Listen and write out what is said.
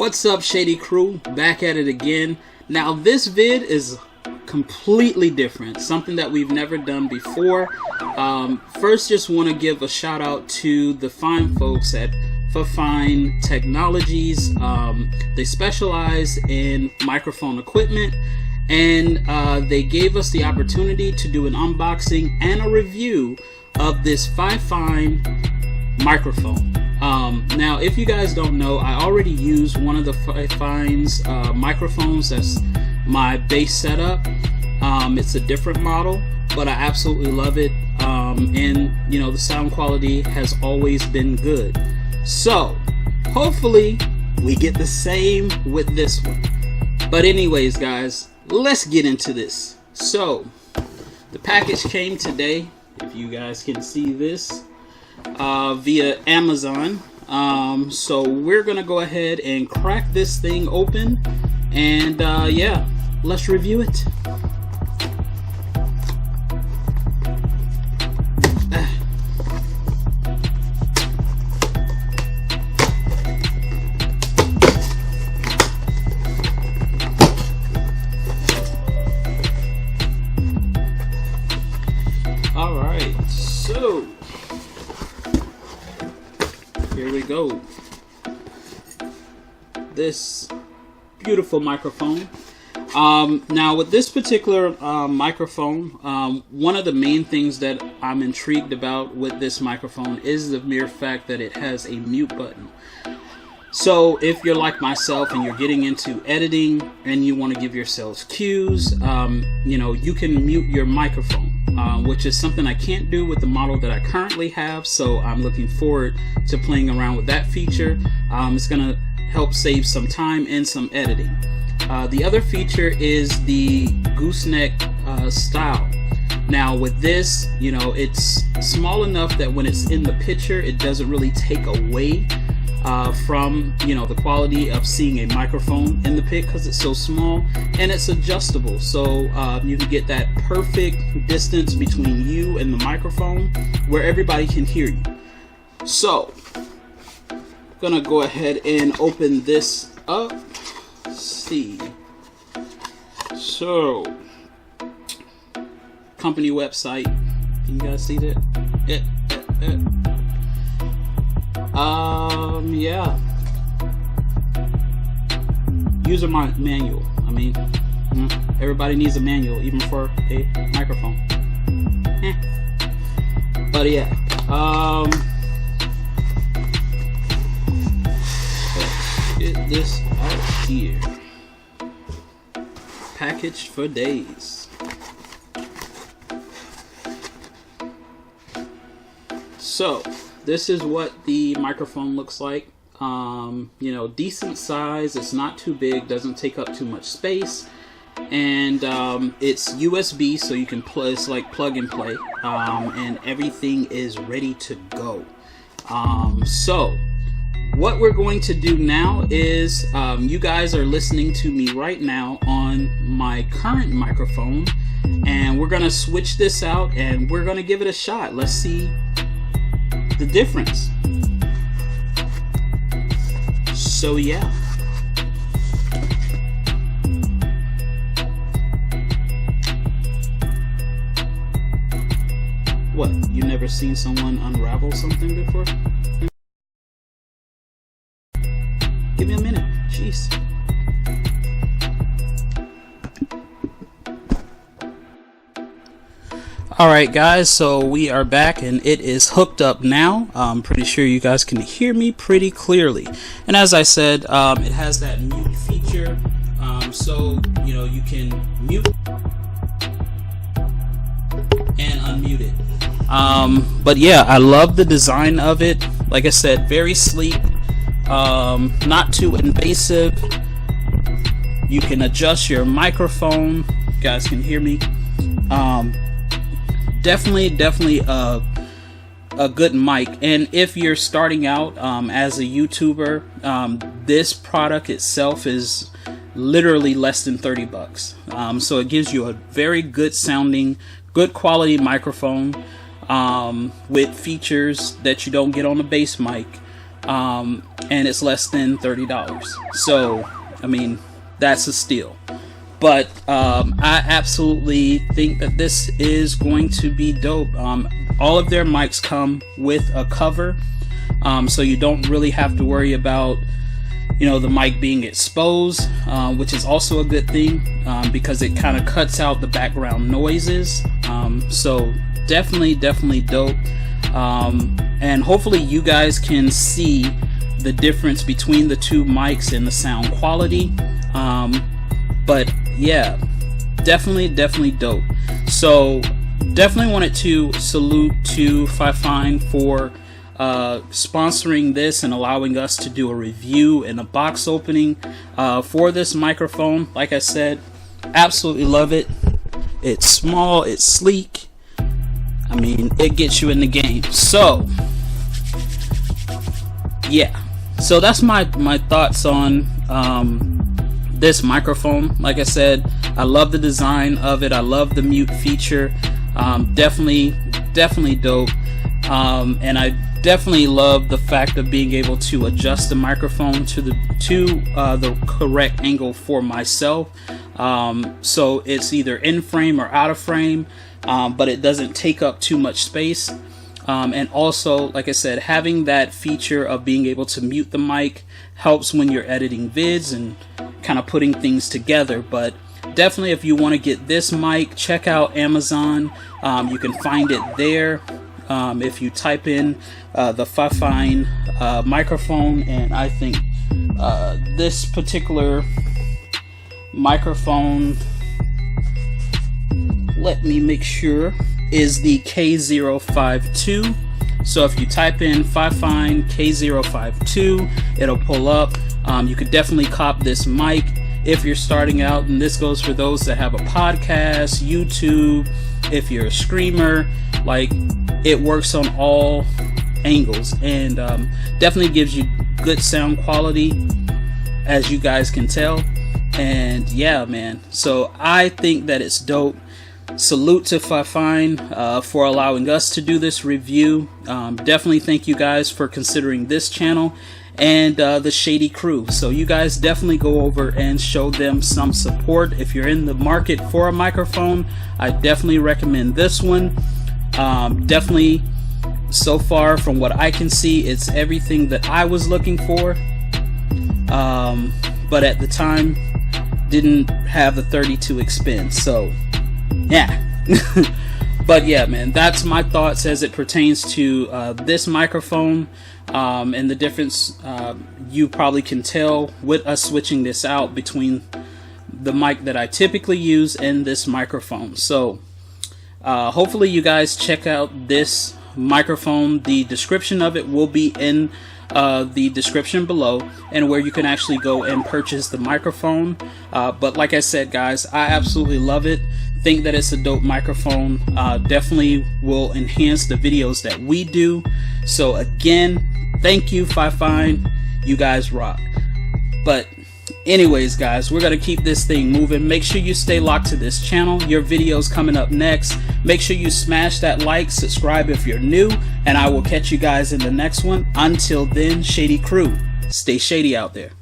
What's up, Shady crew? Back at it again. Now this vid is completely different, something that we've never done before. First, just want to give a shout out to the fine folks at Fifine Technologies. They specialize in microphone equipment, and they gave us the opportunity to do an unboxing and a review of this Fifine microphone. Now, if you guys don't know, I already use one of the Fifine's microphones. That's my base setup. It's a different model, but I absolutely love it. And you know, the sound quality has always been good. So hopefully we get the same with this one. But anyways, guys, let's get into this. So the package came today, if you guys can see this, via Amazon. So we're gonna go ahead and crack this thing open, and yeah, let's review it. All right, so here we go. This beautiful microphone. Now with this particular microphone, one of the main things that I'm intrigued about with this microphone is the mere fact that it has a mute button. So if you're like myself and you're getting into editing and you want to give yourselves cues, you know, you can mute your microphone. Which is something I can't do with the model that I currently have, so I'm looking forward to playing around with that feature. It's going to help save some time and some editing. The other feature is the gooseneck style. Now with this, you know, it's small enough that when it's in the picture, it doesn't really take away from, you know, the quality of seeing a microphone in the pic, because it's so small, and it's adjustable, so you can get that perfect distance between you and the microphone where everybody can hear you. So I'm gonna go ahead and open this up. Let's see. So company website, can you guys see that? Yeah. User manual. I mean, everybody needs a manual, even for a microphone. But yeah. Let's get this out here. Packaged for days. So this is what the microphone looks like. You know, decent size. It's not too big, doesn't take up too much space, and it's USB, so you can play. It's like plug and play, and everything is ready to go. So what we're going to do now is, you guys are listening to me right now on my current microphone, and we're gonna switch this out and we're gonna give it a shot. Let's see the difference. So yeah. What? You never seen someone unravel something before? Give me a minute. Jeez. Alright guys, so we are back and it is hooked up now. I'm pretty sure you guys can hear me pretty clearly. And as I said, it has that mute feature, so you know, you can mute and unmute it. But yeah, I love the design of it. Like I said, very sleek, not too invasive. You can adjust your microphone. You guys can hear me. Definitely a good mic. And if you're starting out as a YouTuber, this product itself is literally less than 30 bucks. So it gives you a very good sounding, good quality microphone with features that you don't get on the base mic. and it's less than $30. So I mean, that's a steal. But I absolutely think that this is going to be dope. All of their mics come with a cover, so you don't really have to worry about, you know, the mic being exposed, which is also a good thing, because it kind of cuts out the background noises. So definitely dope. And hopefully you guys can see the difference between the two mics and the sound quality. But yeah, definitely dope. So definitely wanted to salute to Fifine for sponsoring this and allowing us to do a review and a box opening for this microphone. Like I said, absolutely love it. It's small, it's sleek. I mean, it gets you in the game. So yeah, so that's my thoughts on this microphone. Like I said, I love the design of it. I love the mute feature. Definitely dope. And I definitely love the fact of being able to adjust the microphone to the correct angle for myself. So it's either in frame or out of frame, but it doesn't take up too much space. And also, like I said, having that feature of being able to mute the mic helps when you're editing vids and kind of putting things together. But definitely, if you want to get this mic, check out Amazon. You can find it there. If you type in the Fifine microphone, and I think this particular microphone, let me make sure, is the K052. So if you type in Fifine K052, it'll pull up. You could definitely cop this mic if you're starting out, and this goes for those that have a podcast, YouTube, if you're a streamer. Like, it works on all angles, and definitely gives you good sound quality, as you guys can tell. And yeah, man, so I think that it's dope. Salute to Fifine for allowing us to do this review. Definitely thank you guys for considering this channel and the Shady crew. So you guys definitely go over and show them some support. If you're in the market for a microphone, I definitely recommend this one. Definitely, so far from what I can see, it's everything that I was looking for. But at the time, didn't have the 32 expense. So yeah. But yeah, man, that's my thoughts as it pertains to this microphone, and the difference you probably can tell with us switching this out between the mic that I typically use and this microphone. So hopefully you guys check out this microphone. The description of it will be in the description below, and where you can actually go and purchase the microphone. But like I said, guys, I absolutely love it. Think that it's a dope microphone. Definitely will enhance the videos that we do. So again, thank you, Fifine. You guys rock. But anyways, guys, we're gonna keep this thing moving. Make sure you stay locked to this channel. Your video's coming up next. Make sure you smash that like, subscribe if you're new, and I will catch you guys in the next one. Until then, Shady crew, stay shady out there.